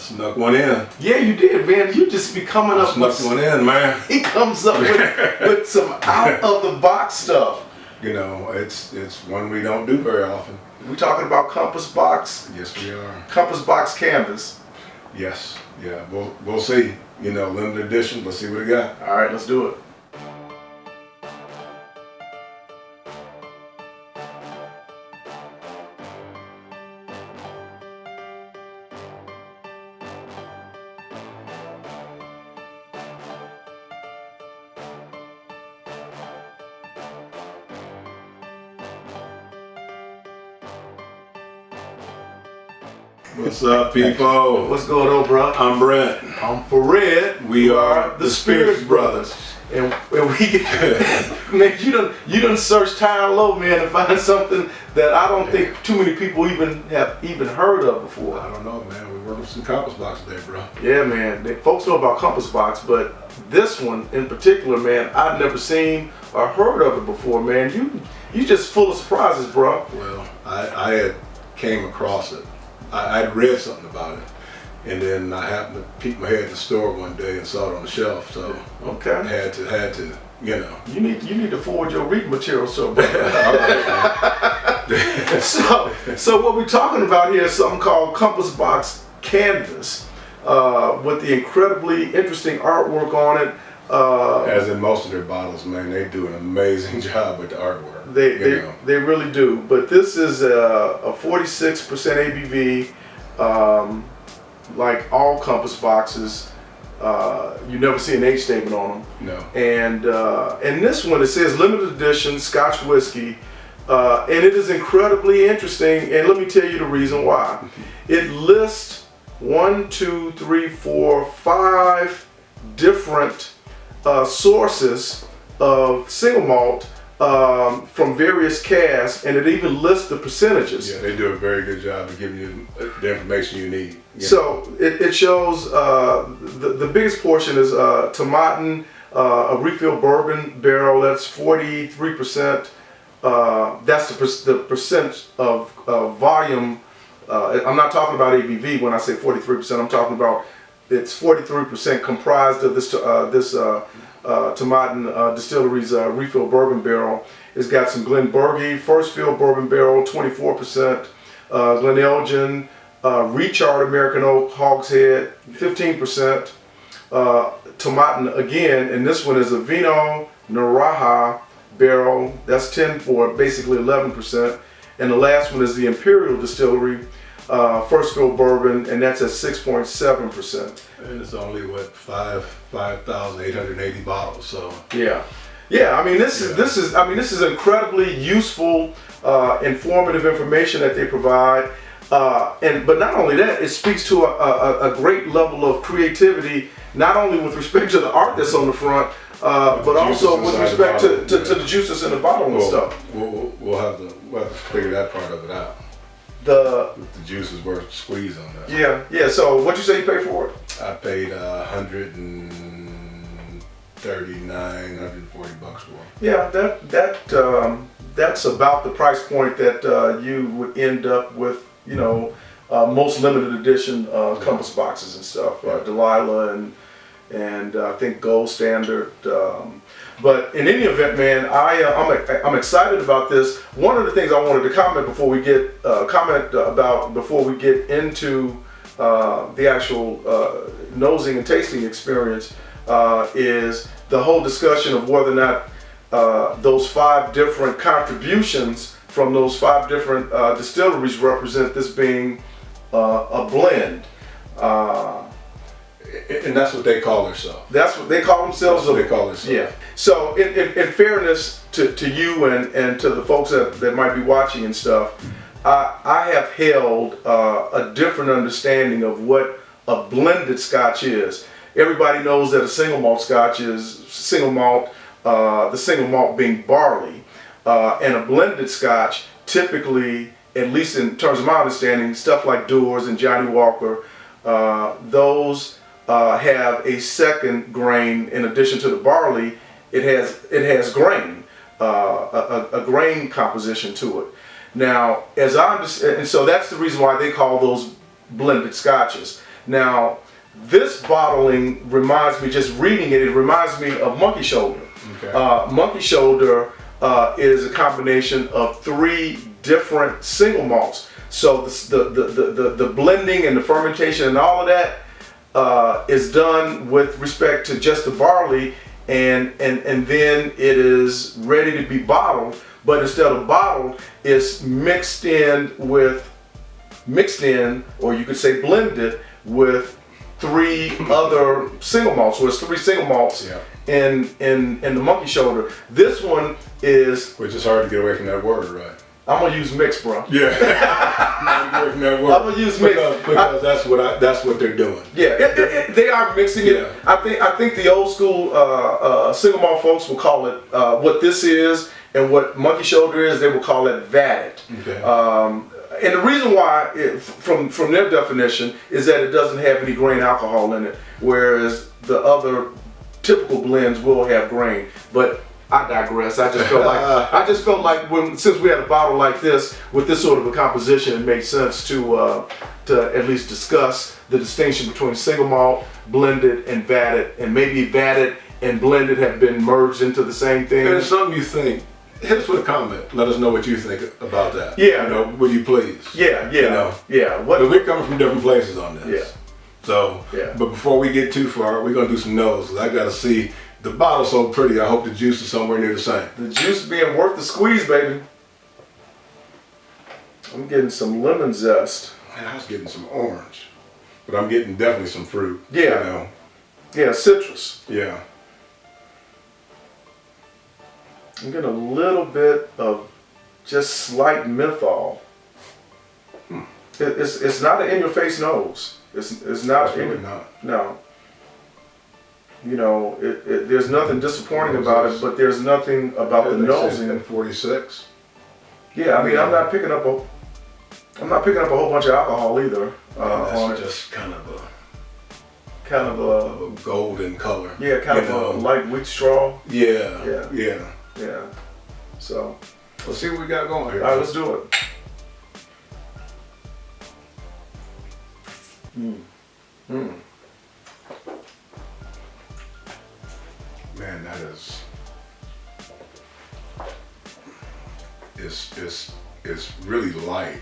Snuck one in. Yeah, you did, man. You just be coming up Snuck one in, man. He comes up with some out of the box stuff. You know, it's one we don't do very often. We talking about Compass Box? Yes, we are. Compass Box Canvas. Yes, yeah. We'll see. You know, limited edition. Let's see what we got. All right, let's do it. What's up, people? What's going on, bro? I'm Brent. I'm Fahred. We are the Spirits Brothers. And we man, you done searched high and low, man, to find something that I don't think too many people have heard of before. I don't know, man. We work with some Compass Box today, bro. Yeah, man. Folks know about Compass Box, but this one in particular, man, I've never seen or heard of it before, man. You just full of surprises, bro. Well, I had came across it. I'd read something about it, and then I happened to peek my head in the store one day and saw it on the shelf. So okay, I had to, you know. You need to forward your reading material, so. So what we're talking about here is something called Compass Box Canvas, with the incredibly interesting artwork on it. As in most of their bottles, man, they do an amazing job with the artwork. They really do. But this is a 46% ABV, like all Compass boxes. You never see an age statement on them. No. And this one, it says limited edition Scotch whiskey, and it is incredibly interesting. And let me tell you the reason why. It lists 1, 2, 3, 4, 5 different sources of single malt from various casks, and it even lists the percentages. Yeah, they do a very good job of giving you the information you need. Yeah. So it shows the biggest portion is Tomatin, a refill bourbon barrel. That's 43%. That's the percent of volume. I'm not talking about ABV when I say 43%. I'm talking about it's 43% comprised of this Tomatin Distillery's refill bourbon barrel. It's got some Glenburgie first fill bourbon barrel, 24%, Glenelgin Recharred American Oak Hogshead, 15%, Tomatin again, and this one is a Vino Naraha barrel, that's 10 or basically 11%, and the last one is the Imperial Distillery first fill bourbon, and that's at 6.7%. And it's only what 5,880 bottles. So yeah. I mean this is incredibly useful, informative information that they provide, but not only that, it speaks to a great level of creativity, not only with respect to the art that's on the front, but also with respect to the juices in the bottle and stuff. We'll have to figure that part of it out. The juice is worth squeeze on that. Yeah. So what you say you paid for it? I paid $139, $140 for it. Yeah, that's about the price point that you would end up with. You know, most limited edition Compass boxes and stuff. Delilah and I think Gold Standard. But in any event, man, I'm excited about this. One of the things I wanted to comment before we get into the actual nosing and tasting experience is the whole discussion of whether or not those 5 different contributions from those 5 different distilleries represent this being a blend. And that's what they call themselves. That's what they call themselves. That's what they call themselves. Yeah. So in fairness to you and to the folks that might be watching and stuff, I have held a different understanding of what a blended Scotch is. Everybody knows that a single malt Scotch is single malt, the single malt being barley, and a blended Scotch typically, at least in terms of my understanding, stuff like Dewar's and Johnny Walker, those have a second grain in addition to the barley. It has grain, a grain composition to it. Now, as I understand, and so that's the reason why they call those blended Scotches. Now, this bottling reminds me, just reading it, it reminds me of Monkey Shoulder. Okay. Monkey Shoulder is a combination of 3 different single malts. So the blending and the fermentation and all of that is done with respect to just the barley, and then it is ready to be bottled. But instead of bottled, it's mixed in, or you could say blended with 3 other single malts. So it's 3 single malts. Yeah. In the Monkey Shoulder. This one is, Which is hard to get away from that word, right? I'm gonna use mix, bro. Yeah. Not get away from that word. I'm gonna use mix because that's what they're doing. Yeah, they are mixing it. Yeah. I think the old school single malt folks will call it what this is, and what Monkey Shoulder is, they will call it vatted. Okay. And the reason why, from their definition, is that it doesn't have any grain alcohol in it, whereas the other typical blends will have grain. But I digress. I just felt like since we had a bottle like this with this sort of a composition, it made sense to at least discuss the distinction between single malt, blended, and vatted, and maybe vatted and blended have been merged into the same thing. If there's something you think, hit us with a comment. Let us know what you think about that. Yeah. You know, would you please? Yeah. You know? Yeah. But we're coming from different places on this. Yeah. So, Yeah. But before we get too far, we're gonna do some nose. I gotta see, the bottle's so pretty. I hope the juice is somewhere near the same. The juice being worth the squeeze, baby. I'm getting some lemon zest. Man, I was getting some orange, but I'm getting definitely some fruit. Yeah. You know? Yeah, citrus. Yeah. I'm getting a little bit of just slight menthol. It's not an in-your-face nose. It's not. It's really not. No. You know, there's nothing disappointing about it, but there's nothing about the nosing. In 46. Yeah, I mean, I'm not picking up a whole bunch of alcohol either on That's it. just kind of a a golden color. yeah, kind of a light wheat straw. Yeah. Yeah. So, Let's see what we got going here. all right, let's do it. Man, that is really light.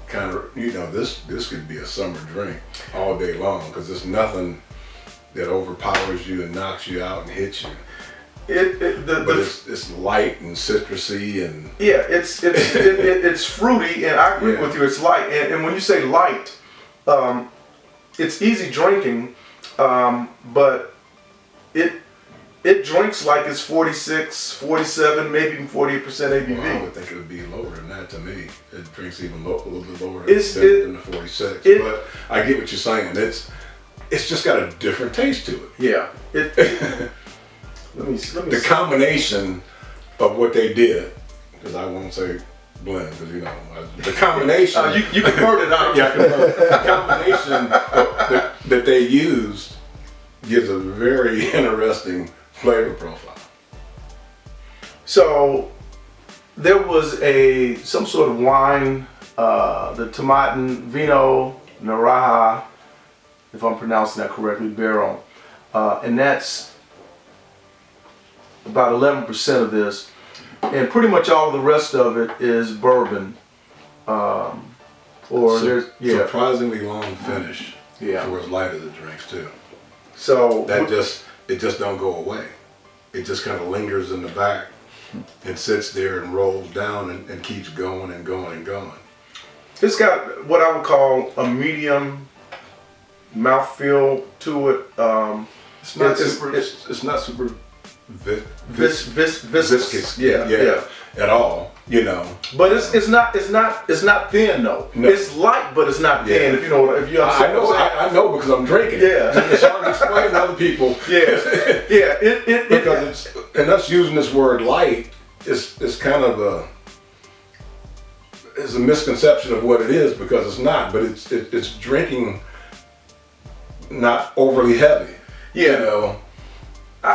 Kind of, you know, this could be a summer drink all day long because there's nothing that overpowers you and knocks you out and hits you. But it's light and citrusy and Yeah, it's fruity, and I agree Yeah. with you. It's light, and when you say light, it's easy drinking, but it drinks like it's 46, 47, maybe even 48% ABV. well, I would think it would be lower than that to me. It drinks even a little bit lower It- than the 46. But I get what you're saying. It's just got a different taste to it. Yeah. Let me The see. combination of what they did, because I won't say blend, because you know, the combination. You converted out. Yeah, the combination that they used gives a very interesting flavor profile. So there was some sort of wine, the Tomaten Vino Naraha, if I'm pronouncing that correctly, Barrel, and that's about 11% of this, and pretty much all the rest of it is bourbon. Surprisingly long finish Yeah. for as light as it drinks too. So It just don't go away. It just kind of lingers in the back and sits there and rolls down and keeps going and going and going. it's got what I would call a medium mouthfeel to it. It's not super viscous. Yeah. At all, you know. But it's not thin though. No. It's light, but it's not thin. Yeah. If you understand. I know because I'm drinking. Yeah. It's hard to explain to other people. Yeah. Because and us using this word light is kind of is a misconception of what it is, because it's not. But it's drinking not overly heavy. Yeah.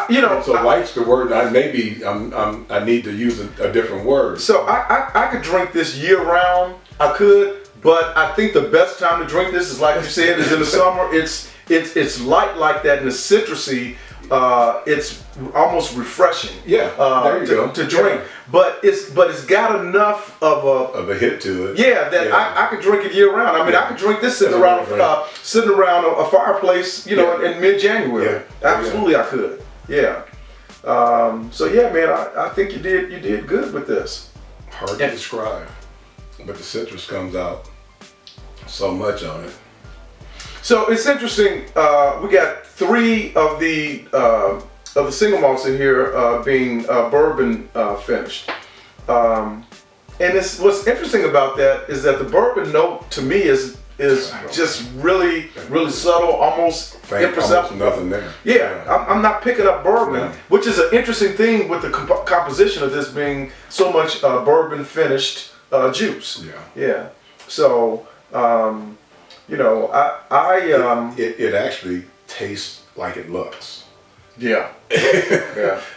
You know. So light's the word. I need to use a different word. So I could drink this year round. I could, But I think the best time to drink this is, like you said, is in the summer. It's light like that, and the citrusy. It's almost refreshing. Yeah, there you go. To drink, but it's got enough of a hit to it. Yeah, that I could drink it year round. I mean, I could drink this sitting around a fireplace, you know, in mid-January. Yeah. Absolutely, I could. Yeah. So yeah, man, I think you did good with this. Hard to describe, but the citrus comes out so much on it. So it's interesting. We got 3 of the single malts in here being bourbon finished. And what's interesting about that is that the bourbon note to me is just really subtle, almost imperceptible. Almost nothing there. Yeah, I'm not picking up bourbon, No. which is an interesting thing with the composition of this being so much bourbon finished juice. Yeah. So. You know, it actually tastes like it looks. Yeah.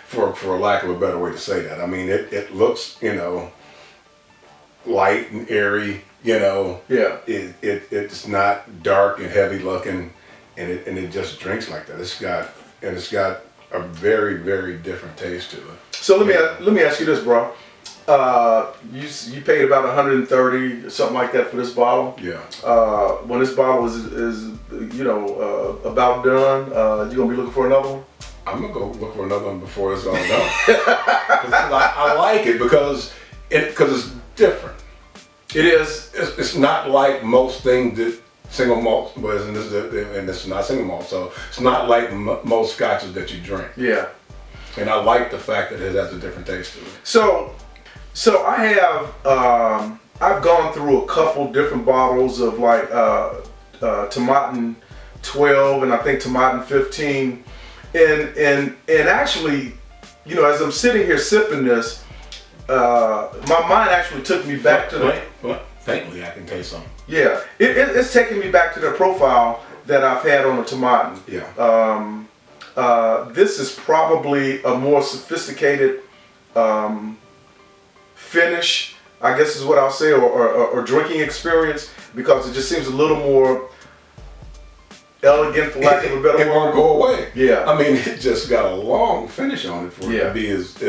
For lack of a better way to say that. I mean, it looks, you know, light and airy. You know. Yeah. It's not dark and heavy looking, and it just drinks like that. It's got a very, very different taste to it. So let me ask you this, bro. You paid about $130, something like that, for this bottle. Yeah. When this bottle is you know, about done, you gonna be looking for another one? I'm gonna go look for another one before it's all done. I like it because it's different. It is. It's not like most things that single malt was, and this is not single malt, so it's not like most scotches that you drink. Yeah. And I like the fact that it has a different taste to it. So I have I've gone through a couple different bottles of like Tomatin 12 and I think Tomatin 15, and actually, you know, as I'm sitting here sipping this, my mind actually took me back to the. Thankfully, I can taste something. Yeah, it's taking me back to the profile that I've had on the Tomatin. Yeah. This is probably a more sophisticated finish, I guess is what I'll say, or drinking experience, because it just seems a little more elegant, for lack of a better word. It won't go away. Yeah. I mean, it just got a long finish on it for it to be as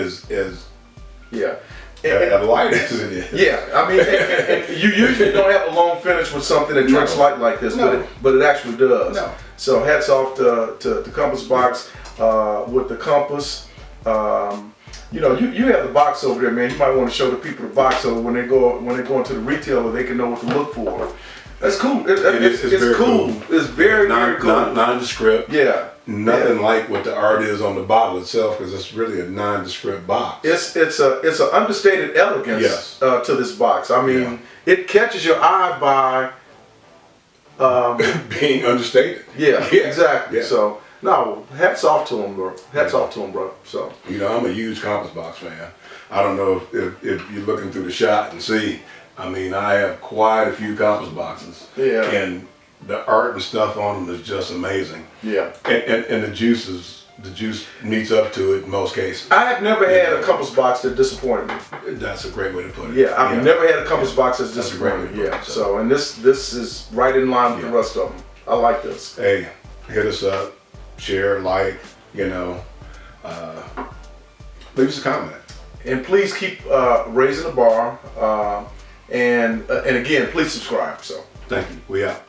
light as it is. Yeah, I mean, and you usually don't have a long finish with something that drinks light like this, but it actually does. No. So hats off to Compass Box with the Compass. You know, you have the box over there, man. You might want to show the people the box so when they go into the retailer, they can know what to look for. That's cool. It's cool. It's very cool. Nondescript. Yeah. Nothing like what the art is on the bottle itself, because it's really a nondescript box. It's an understated elegance to this box. I mean, it catches your eye by being understated. Yeah, exactly. Yeah. So no, hats off to him, bro. Hats off to him, bro. So you know, I'm a huge Compass Box fan. I don't know if you're looking through the shot and see. I mean, I have quite a few Compass Boxes. Yeah. And the art and stuff on them is just amazing. Yeah. And the juice meets up to it in most cases. I have never had a Compass Box that disappointed me. That's a great way to put it. Yeah, I've never had a Compass Box that's disappointed me. Yeah. So. So, and this is right in line with the rest of them. I like this. Hey, hit us up, share, like, you know, leave us a comment. And please keep raising the bar. And again, please subscribe. So thank you. We out.